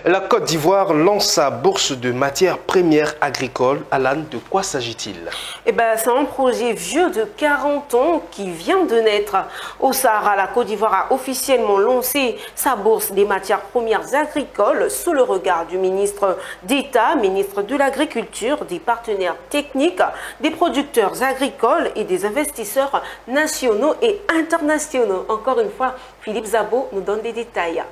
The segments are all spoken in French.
La Côte d'Ivoire lance sa bourse de matières premières agricoles. Alan, de quoi s'agit-il? C'est un projet vieux de 40 ans qui vient de naître. Au Sahara, la Côte d'Ivoire a officiellement lancé sa bourse des matières premières agricoles sous le regard du ministre d'État, ministre de l'Agriculture, des partenaires techniques, des producteurs agricoles et des investisseurs nationaux et internationaux. Encore une fois, Philippe Zabo nous donne des détails.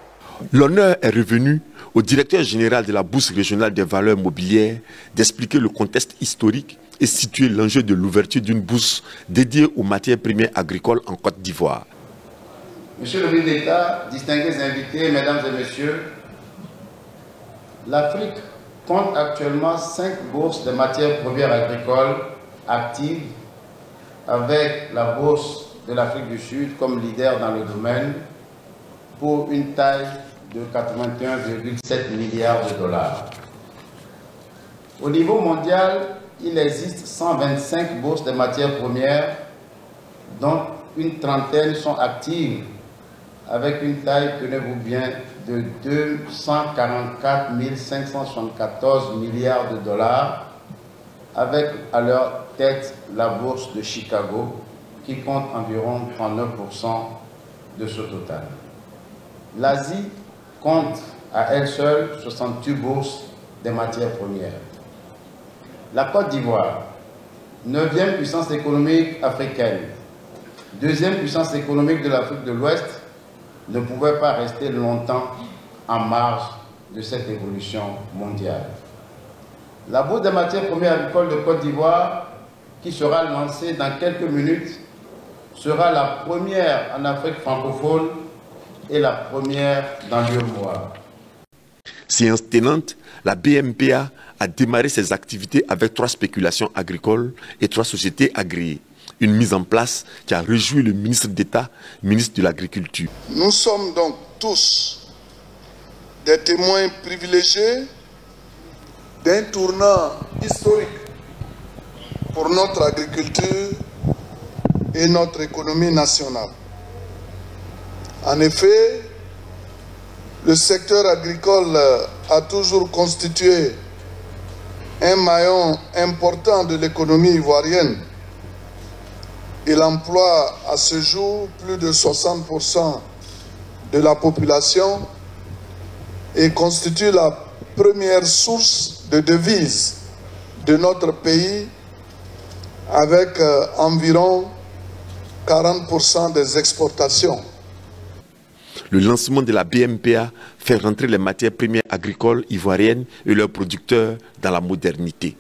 L'honneur est revenu au directeur général de la Bourse régionale des valeurs mobilières d'expliquer le contexte historique et situer l'enjeu de l'ouverture d'une bourse dédiée aux matières premières agricoles en Côte d'Ivoire. Monsieur le ministre d'État, distingués invités, mesdames et messieurs, l'Afrique compte actuellement 5 bourses de matières premières agricoles actives, avec la bourse de l'Afrique du Sud comme leader dans le domaine pour une taille de 81,7 milliards de dollars. Au niveau mondial, il existe 125 bourses de matières premières, dont une trentaine sont actives, avec une taille, tenez-vous bien, de 244 574 milliards de dollars, avec à leur tête la bourse de Chicago, qui compte environ 39% de ce total. L'Asie compte à elle seule 68 bourses des matières premières. La Côte d'Ivoire, 9e puissance économique africaine, 2e puissance économique de l'Afrique de l'Ouest, ne pouvait pas rester longtemps en marge de cette évolution mondiale. La bourse des matières premières agricoles de Côte d'Ivoire, qui sera lancée dans quelques minutes, sera la première en Afrique francophone et la première dans l'UEMOA. Séance tenante, la BMPA a démarré ses activités avec 3 spéculations agricoles et 3 sociétés agréées. Une mise en place qui a réjoui le ministre d'État, ministre de l'Agriculture. Nous sommes donc tous des témoins privilégiés d'un tournant historique pour notre agriculture et notre économie nationale. En effet, le secteur agricole a toujours constitué un maillon important de l'économie ivoirienne. Il emploie à ce jour plus de 60% de la population et constitue la première source de devises de notre pays, avec environ 40% des exportations. Le lancement de la BMPA fait rentrer les matières premières agricoles ivoiriennes et leurs producteurs dans la modernité.